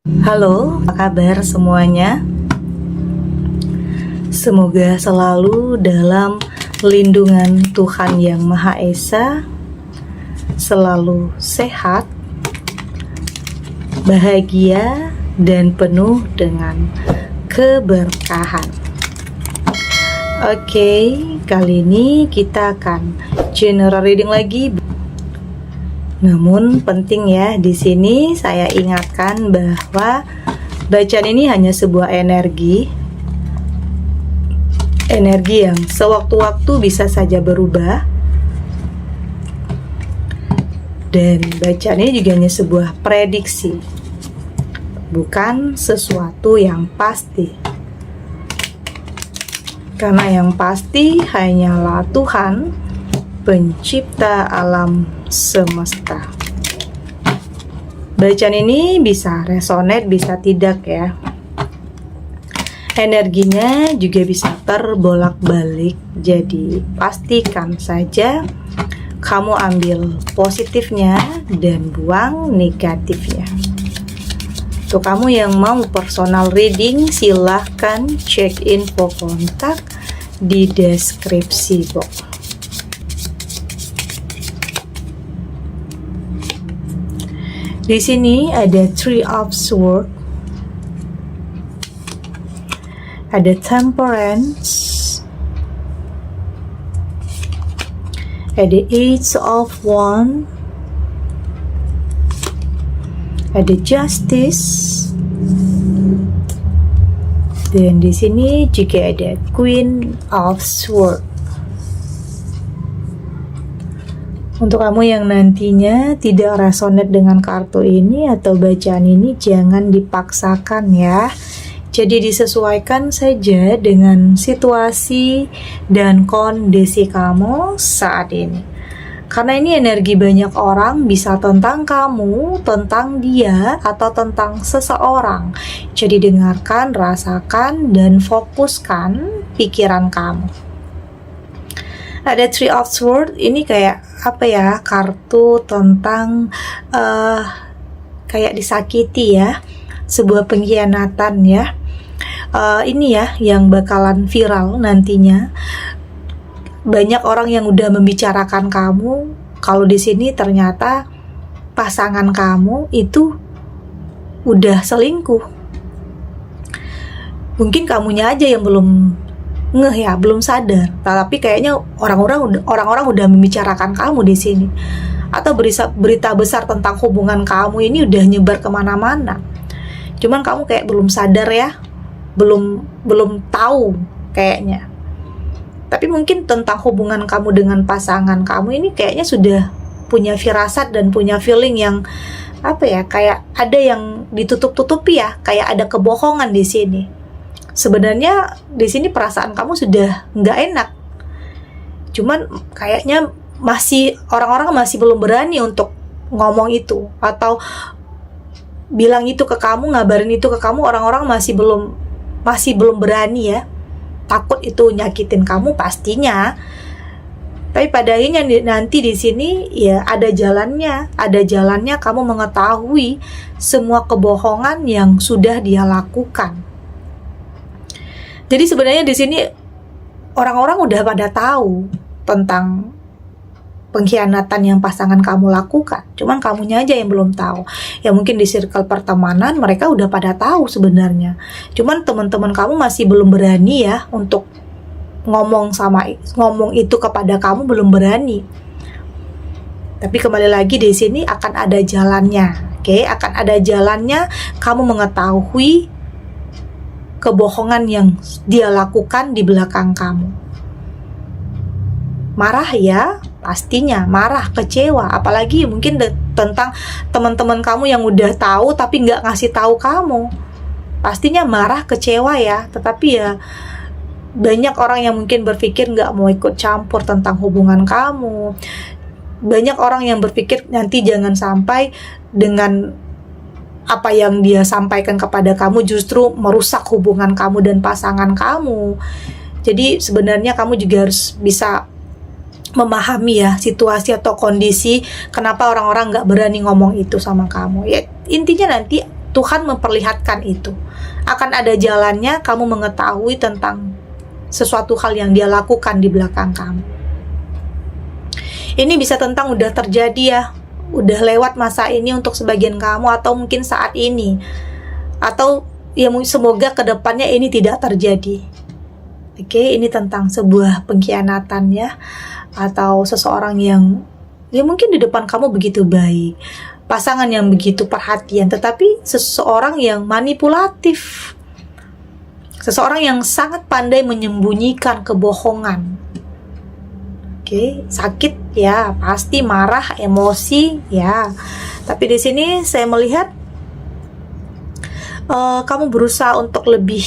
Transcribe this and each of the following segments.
Halo, apa kabar semuanya? Semoga selalu dalam lindungan Tuhan Yang Maha Esa, selalu sehat, bahagia, dan penuh dengan keberkahan. Oke, kali ini kita akan general reading lagi. Namun penting ya, di sini saya ingatkan bahwa bacaan ini hanya sebuah energi yang sewaktu-waktu bisa saja berubah, dan bacaan ini juga hanya sebuah prediksi, bukan sesuatu yang pasti, karena yang pasti hanyalah Tuhan, pencipta alam semesta. Bacaan ini bisa resonate, bisa tidak ya. Energinya juga bisa terbolak-balik. Jadi pastikan saja kamu ambil positifnya dan buang negatifnya. Untuk kamu yang mau personal reading, silahkan cek info kontak di deskripsi box. Di sini ada Three of Swords, ada Temperance, ada Eight of Wands, ada Justice, dan di sini juga ada Queen of Swords. Untuk kamu yang nantinya tidak resonate dengan kartu ini atau bacaan ini, jangan dipaksakan ya. Jadi disesuaikan saja dengan situasi dan kondisi kamu saat ini. Karena ini energi banyak orang, bisa tentang kamu, tentang dia, atau tentang seseorang. Jadi dengarkan, rasakan, dan fokuskan pikiran kamu. Ada Three of Swords, ini kayak apa ya, kartu tentang kayak disakiti ya, sebuah pengkhianatan ya. Ini ya yang bakalan viral nantinya. Banyak orang yang udah membicarakan kamu kalau di sini ternyata pasangan kamu itu udah selingkuh. Mungkin kamunya aja yang belum ngeh ya, belum sadar. Tapi kayaknya orang-orang udah membicarakan kamu di sini. Atau berita besar tentang hubungan kamu ini udah nyebar kemana-mana. Cuman kamu kayak belum sadar ya, belum tahu kayaknya. Tapi mungkin tentang hubungan kamu dengan pasangan kamu ini kayaknya sudah punya firasat dan punya feeling yang apa ya, kayak ada yang ditutup-tutupi ya, kayak ada kebohongan di sini. Sebenarnya di sini perasaan kamu sudah nggak enak. Cuman kayaknya orang-orang masih belum berani untuk ngomong itu atau bilang itu ke kamu, ngabarin itu ke kamu. Orang-orang masih belum berani ya. Takut itu nyakitin kamu pastinya. Tapi pada akhirnya nanti di sini ya ada jalannya kamu mengetahui semua kebohongan yang sudah dia lakukan. Jadi sebenarnya di sini orang-orang udah pada tahu tentang pengkhianatan yang pasangan kamu lakukan. Cuman kamunya aja yang belum tahu. Ya mungkin di circle pertemanan mereka udah pada tahu sebenarnya. Cuman teman-teman kamu masih belum berani ya untuk ngomong itu kepada kamu, belum berani. Tapi kembali lagi di sini akan ada jalannya. Oke, akan ada jalannya kamu mengetahui kebohongan yang dia lakukan di belakang kamu. Marah ya, pastinya marah, kecewa. Apalagi mungkin tentang teman-teman kamu yang udah tahu tapi nggak ngasih tahu kamu. Pastinya marah, kecewa ya. Tetapi ya banyak orang yang mungkin berpikir nggak mau ikut campur tentang hubungan kamu. Banyak orang yang berpikir nanti jangan sampai dengan apa yang dia sampaikan kepada kamu justru merusak hubungan kamu dan pasangan kamu. Jadi sebenarnya kamu juga harus bisa memahami ya situasi atau kondisi kenapa orang-orang nggak berani ngomong itu sama kamu. Ya intinya nanti Tuhan memperlihatkan itu. Akan ada jalannya kamu mengetahui tentang sesuatu hal yang Dia lakukan di belakang kamu. Ini bisa tentang udah terjadi ya, udah lewat masa ini untuk sebagian kamu, atau mungkin saat ini, atau ya semoga kedepannya ini tidak terjadi. Oke, ini tentang sebuah pengkhianatan ya, atau seseorang yang ya mungkin di depan kamu begitu baik, pasangan yang begitu perhatian, tetapi seseorang yang manipulatif, seseorang yang sangat pandai menyembunyikan kebohongan. Oke, sakit ya, pasti marah, emosi ya. Tapi di sini saya melihat kamu berusaha untuk lebih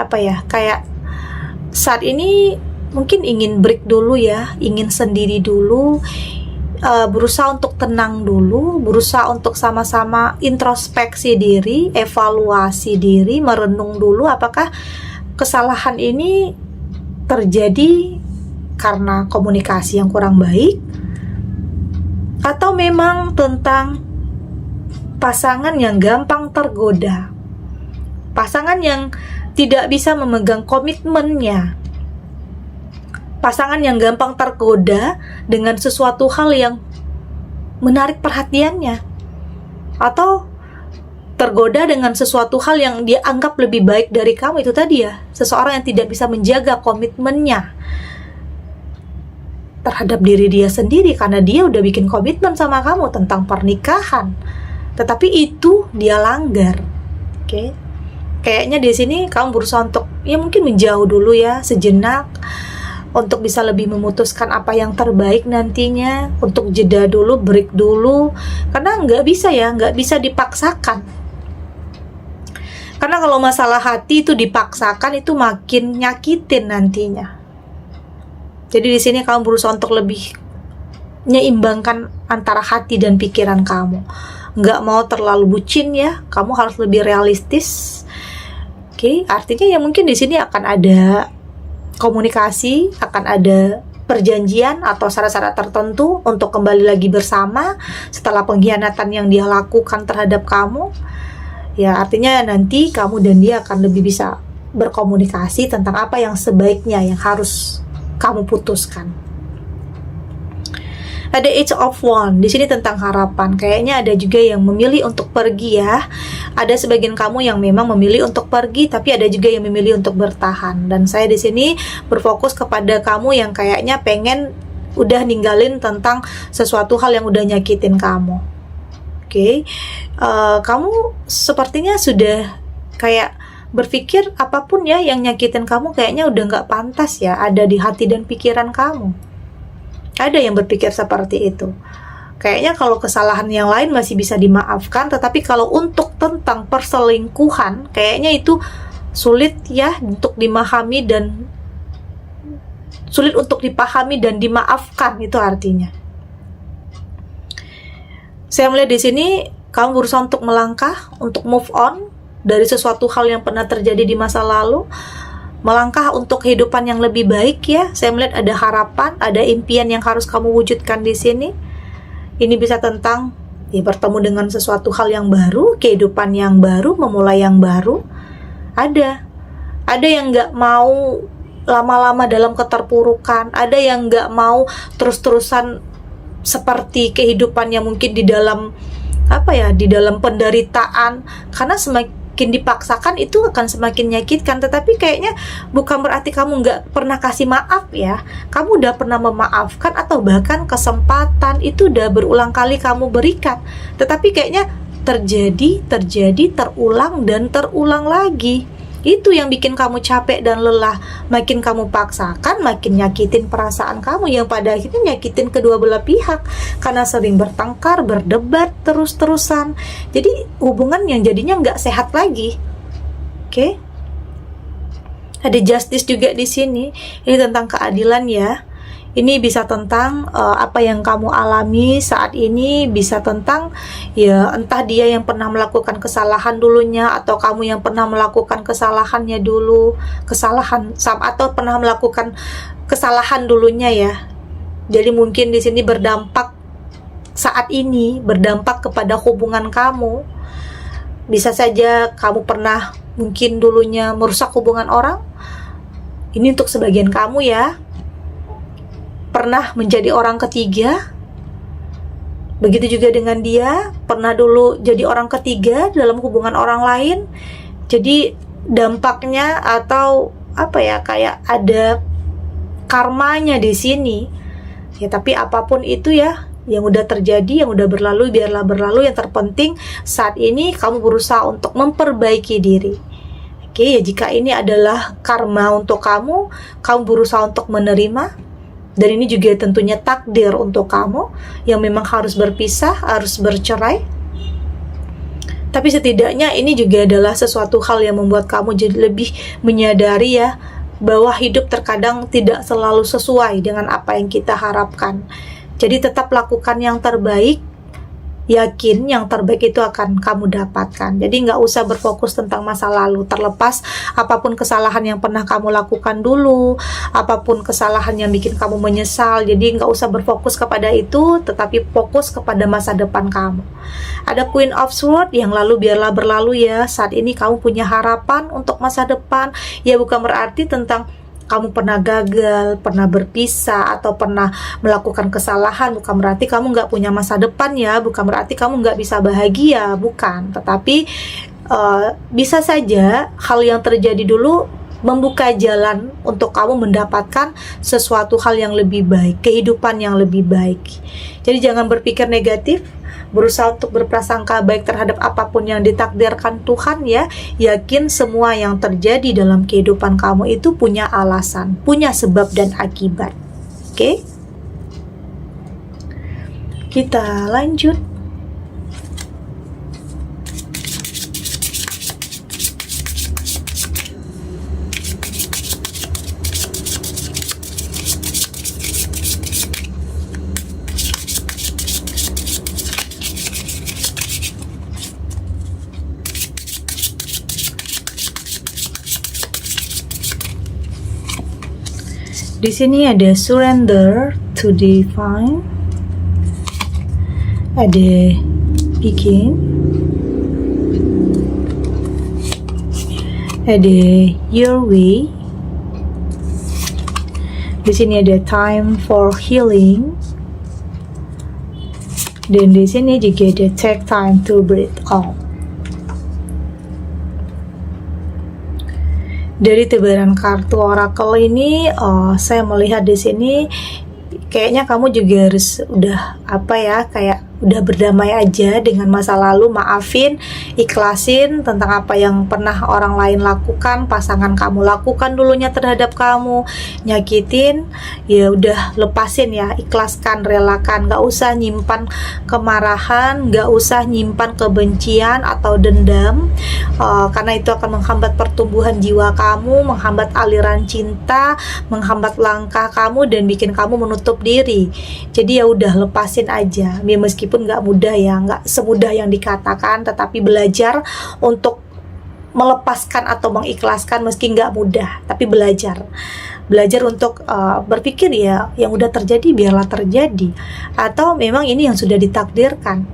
kayak saat ini mungkin ingin break dulu ya, ingin sendiri dulu, berusaha untuk tenang dulu, berusaha untuk sama-sama introspeksi diri, evaluasi diri, merenung dulu apakah kesalahan ini terjadi karena komunikasi yang kurang baik, atau memang tentang pasangan yang gampang tergoda, pasangan yang tidak bisa memegang komitmennya, pasangan yang gampang tergoda dengan sesuatu hal yang menarik perhatiannya, atau tergoda dengan sesuatu hal yang dia anggap lebih baik dari kamu. Itu tadi ya, seseorang yang tidak bisa menjaga komitmennya terhadap diri dia sendiri, karena dia udah bikin komitmen sama kamu tentang pernikahan, tetapi itu dia langgar. Oke. Kayaknya di sini kamu berusaha untuk ya mungkin menjauh dulu ya sejenak, untuk bisa lebih memutuskan apa yang terbaik nantinya, untuk jeda dulu, break dulu, karena nggak bisa dipaksakan. Karena kalau masalah hati itu dipaksakan, itu makin nyakitin nantinya. Jadi di sini kamu berusaha untuk lebih menyeimbangkan antara hati dan pikiran kamu. Nggak mau terlalu bucin ya, kamu harus lebih realistis. Oke, artinya ya mungkin di sini akan ada komunikasi, akan ada perjanjian atau syarat-syarat tertentu untuk kembali lagi bersama setelah pengkhianatan yang dia lakukan terhadap kamu. Ya, artinya nanti kamu dan dia akan lebih bisa berkomunikasi tentang apa yang sebaiknya yang harus kamu putuskan. Ada Age of Wands di sini tentang harapan. Kayaknya ada juga yang memilih untuk pergi ya. Ada sebagian kamu yang memang memilih untuk pergi, tapi ada juga yang memilih untuk bertahan. Dan saya di sini berfokus kepada kamu yang kayaknya pengen udah ninggalin tentang sesuatu hal yang udah nyakitin kamu. Oke. Kamu sepertinya sudah kayak berpikir apapun ya yang nyakitin kamu kayaknya udah nggak pantas ya ada di hati dan pikiran kamu. Ada yang berpikir seperti itu. Kayaknya kalau kesalahan yang lain masih bisa dimaafkan, tetapi kalau untuk tentang perselingkuhan, kayaknya itu sulit ya untuk dimahami dan sulit untuk dipahami dan dimaafkan, itu artinya. Saya melihat di sini kamu berusaha untuk melangkah, untuk move on dari sesuatu hal yang pernah terjadi di masa lalu. Melangkah untuk kehidupan yang lebih baik ya. Saya melihat ada harapan, ada impian yang harus kamu wujudkan di sini. Ini bisa tentang ya bertemu dengan sesuatu hal yang baru, kehidupan yang baru, memulai yang baru. Ada yang nggak mau lama-lama dalam keterpurukan. Ada yang nggak mau terus-terusan seperti kehidupan yang mungkin di dalam di dalam penderitaan, karena semakin dipaksakan itu akan semakin menyakitkan. Tetapi kayaknya bukan berarti kamu nggak pernah kasih maaf ya. Kamu udah pernah memaafkan, atau bahkan kesempatan itu udah berulang kali kamu berikan, tetapi kayaknya terjadi, terulang dan terulang lagi. Itu yang bikin kamu capek dan lelah. Makin kamu paksakan, makin nyakitin perasaan kamu, yang pada akhirnya nyakitin kedua belah pihak, karena sering bertengkar, berdebat terus-terusan. Jadi hubungan yang jadinya nggak sehat lagi. Oke? Ada justice juga di sini. Ini tentang keadilan ya. Ini bisa tentang apa yang kamu alami saat ini, bisa tentang ya entah dia yang pernah melakukan kesalahan dulunya, atau kamu yang pernah melakukan kesalahannya dulu, atau pernah melakukan kesalahan dulunya ya. Jadi mungkin di sini berdampak saat ini, berdampak kepada hubungan kamu. Bisa saja kamu pernah mungkin dulunya merusak hubungan orang. Ini untuk sebagian kamu ya. Pernah menjadi orang ketiga. Begitu juga dengan dia, pernah dulu jadi orang ketiga dalam hubungan orang lain. Jadi dampaknya atau apa ya, kayak ada karmanya di sini. Ya, tapi apapun itu ya, yang udah terjadi, yang udah berlalu, biarlah berlalu. Yang terpenting saat ini kamu berusaha untuk memperbaiki diri. Oke, ya jika ini adalah karma untuk kamu berusaha untuk menerima. Dan ini juga tentunya takdir untuk kamu yang memang harus berpisah, harus bercerai. Tapi setidaknya ini juga adalah sesuatu hal yang membuat kamu jadi lebih menyadari ya, bahwa hidup terkadang tidak selalu sesuai dengan apa yang kita harapkan. Jadi tetap lakukan yang terbaik, yakin yang terbaik itu akan kamu dapatkan. Jadi nggak usah berfokus tentang masa lalu, terlepas apapun kesalahan yang pernah kamu lakukan dulu, apapun kesalahan yang bikin kamu menyesal. Jadi nggak usah berfokus kepada itu, tetapi fokus kepada masa depan kamu. Ada Queen of Swords, yang lalu biarlah berlalu ya. Saat ini kamu punya harapan untuk masa depan. Ya bukan berarti tentang kamu pernah gagal, pernah berpisah, atau pernah melakukan kesalahan. Bukan berarti kamu nggak punya masa depan ya, bukan berarti kamu nggak bisa bahagia, bukan. Tetapi bisa saja hal yang terjadi dulu membuka jalan untuk kamu mendapatkan sesuatu hal yang lebih baik, kehidupan yang lebih baik. Jadi jangan berpikir negatif, berusaha untuk berprasangka baik terhadap apapun yang ditakdirkan Tuhan ya. Yakin semua yang terjadi dalam kehidupan kamu itu punya alasan, punya sebab dan akibat. Oke? Kita lanjut. Di sini ada surrender to divine, ada begin, ada your way. Di sini ada time for healing, dan di sini juga ada take time to breathe out. Dari tebaran kartu oracle ini, saya melihat di sini kayaknya kamu juga harus udah kayak udah berdamai aja dengan masa lalu, maafin, ikhlasin tentang apa yang pernah orang lain lakukan, pasangan kamu lakukan dulunya terhadap kamu, nyakitin, ya udah lepasin ya, ikhlaskan, relakan, gak usah nyimpan kemarahan, gak usah nyimpan kebencian atau dendam, karena itu akan menghambat pertumbuhan jiwa kamu, menghambat aliran cinta, menghambat langkah kamu, dan bikin kamu menutup diri. Jadi ya udah lepasin aja, ya meskipun nggak mudah ya, nggak semudah yang dikatakan, tetapi belajar untuk melepaskan atau mengikhlaskan meski nggak mudah, tapi belajar untuk berpikir ya yang udah terjadi biarlah terjadi, atau memang ini yang sudah ditakdirkan.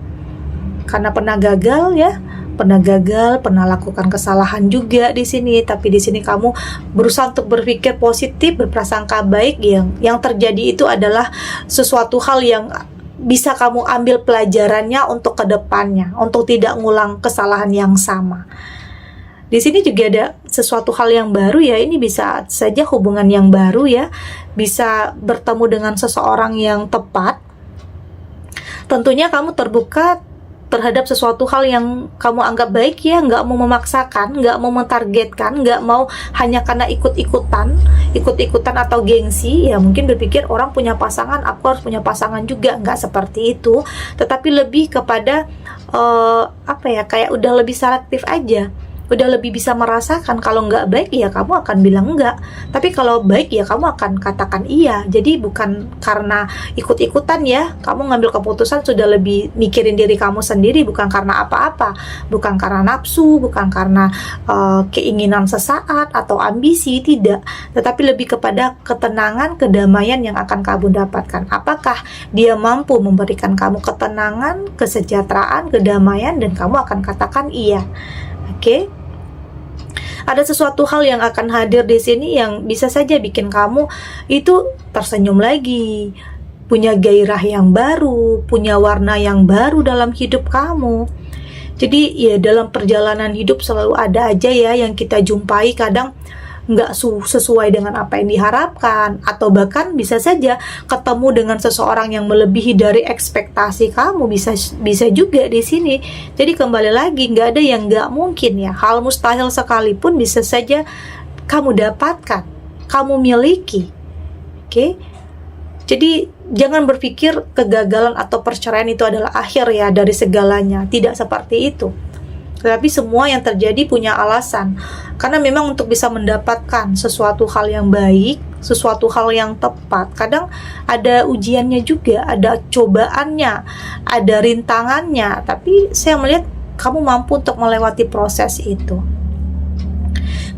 Karena pernah gagal ya, pernah lakukan kesalahan juga di sini, tapi di sini kamu berusaha untuk berpikir positif, berprasangka baik. Yang terjadi itu adalah sesuatu hal yang bisa kamu ambil pelajarannya untuk kedepannya, untuk tidak ngulang kesalahan yang sama. Di sini juga ada sesuatu hal yang baru ya, ini bisa saja hubungan yang baru ya, bisa bertemu dengan seseorang yang tepat. Tentunya kamu terbuka terhadap sesuatu hal yang kamu anggap baik ya, nggak mau memaksakan, nggak mau mentargetkan, nggak mau hanya karena ikut-ikutan atau gengsi ya, mungkin berpikir orang punya pasangan, aku harus punya pasangan juga, nggak seperti itu, tetapi lebih kepada kayak udah lebih selektif aja, udah lebih bisa merasakan. Kalau nggak baik ya kamu akan bilang enggak, tapi kalau baik ya kamu akan katakan iya. Jadi bukan karena ikut-ikutan ya kamu ngambil keputusan, sudah lebih mikirin diri kamu sendiri, bukan karena apa-apa, bukan karena nafsu, bukan karena keinginan sesaat atau ambisi, tidak, tetapi lebih kepada ketenangan, kedamaian yang akan kamu dapatkan. Apakah dia mampu memberikan kamu ketenangan, kesejahteraan, kedamaian, dan kamu akan katakan iya. Oke? Ada sesuatu hal yang akan hadir di sini yang bisa saja bikin kamu itu tersenyum lagi, punya gairah yang baru, punya warna yang baru dalam hidup kamu. Jadi ya dalam perjalanan hidup selalu ada aja ya yang kita jumpai, kadang nggak sesuai dengan apa yang diharapkan, atau bahkan bisa saja ketemu dengan seseorang yang melebihi dari ekspektasi kamu, bisa juga di sini. Jadi kembali lagi, nggak ada yang nggak mungkin ya, hal mustahil sekalipun bisa saja kamu dapatkan, kamu miliki. Oke? Jadi jangan berpikir kegagalan atau perceraian itu adalah akhir ya dari segalanya, tidak seperti itu. Tetapi semua yang terjadi punya alasan. Karena memang untuk bisa mendapatkan sesuatu hal yang baik, sesuatu hal yang tepat, kadang ada ujiannya juga, ada cobaannya, ada rintangannya. Tapi saya melihat kamu mampu untuk melewati proses itu.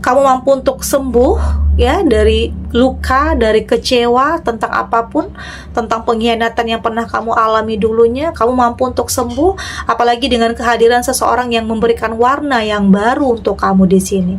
Kamu mampu untuk sembuh ya dari luka, dari kecewa tentang apapun, tentang pengkhianatan yang pernah kamu alami dulunya. Kamu mampu untuk sembuh, apalagi dengan kehadiran seseorang yang memberikan warna yang baru untuk kamu di sini.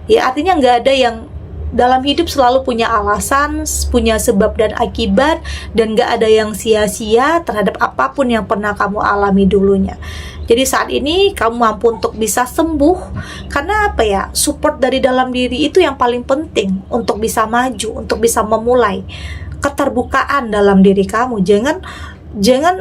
Ya artinya nggak ada yang dalam hidup selalu punya alasan, punya sebab dan akibat, dan nggak ada yang sia-sia terhadap apapun yang pernah kamu alami dulunya. Jadi saat ini kamu mampu untuk bisa sembuh, karena apa ya, support dari dalam diri itu yang paling penting untuk bisa maju, untuk bisa memulai. Keterbukaan dalam diri kamu, jangan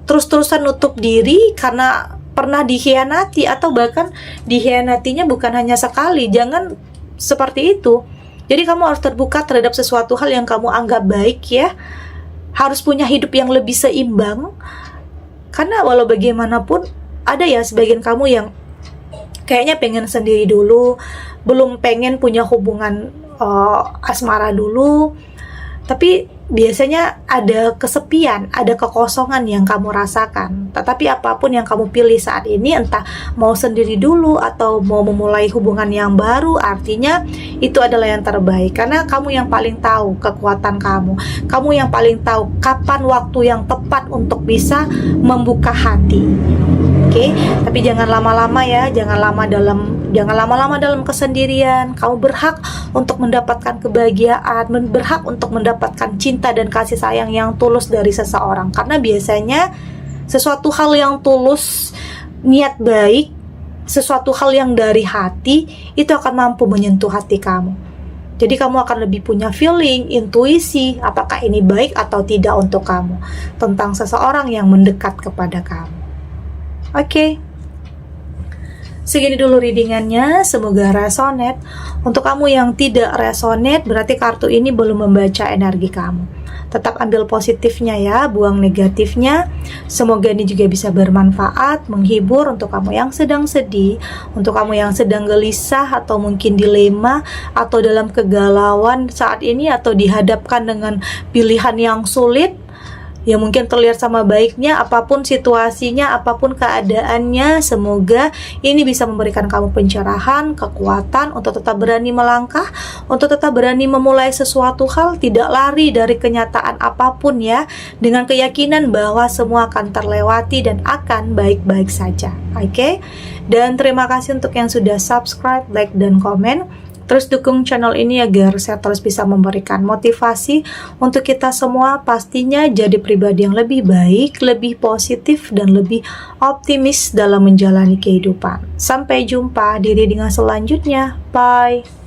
terus-terusan nutup diri karena pernah dikhianati, atau bahkan dikhianatinya bukan hanya sekali. Jangan seperti itu. Jadi kamu harus terbuka terhadap sesuatu hal yang kamu anggap baik ya. Harus punya hidup yang lebih seimbang. Karena walau bagaimanapun ada ya sebagian kamu yang kayaknya pengen sendiri dulu, belum pengen punya hubungan asmara dulu. Tapi biasanya ada kesepian, ada kekosongan yang kamu rasakan. Tetapi apapun yang kamu pilih saat ini, entah mau sendiri dulu atau mau memulai hubungan yang baru, artinya itu adalah yang terbaik. Karena kamu yang paling tahu kekuatan kamu. Kamu yang paling tahu kapan waktu yang tepat untuk bisa membuka hati. Oke, tapi jangan lama-lama ya, jangan lama-lama dalam kesendirian. Kamu berhak untuk mendapatkan kebahagiaan, berhak untuk mendapatkan cinta dan kasih sayang yang tulus dari seseorang. Karena biasanya sesuatu hal yang tulus, niat baik, sesuatu hal yang dari hati, itu akan mampu menyentuh hati kamu. Jadi kamu akan lebih punya feeling, intuisi, apakah ini baik atau tidak untuk kamu, tentang seseorang yang mendekat kepada kamu. Oke. Segini dulu readingannya, semoga resonate. Untuk kamu yang tidak resonate, berarti kartu ini belum membaca energi kamu. Tetap ambil positifnya ya, buang negatifnya. Semoga ini juga bisa bermanfaat, menghibur untuk kamu yang sedang sedih, untuk kamu yang sedang gelisah atau mungkin dilema atau dalam kegalauan saat ini, atau dihadapkan dengan pilihan yang sulit. Ya mungkin terlihat sama baiknya, apapun situasinya, apapun keadaannya, semoga ini bisa memberikan kamu pencerahan, kekuatan untuk tetap berani melangkah, untuk tetap berani memulai sesuatu hal, tidak lari dari kenyataan apapun ya, dengan keyakinan bahwa semua akan terlewati dan akan baik-baik saja. Oke? Dan terima kasih untuk yang sudah subscribe, like, dan komen. Terus dukung channel ini agar saya terus bisa memberikan motivasi untuk kita semua pastinya jadi pribadi yang lebih baik, lebih positif, dan lebih optimis dalam menjalani kehidupan. Sampai jumpa di readingan selanjutnya. Bye!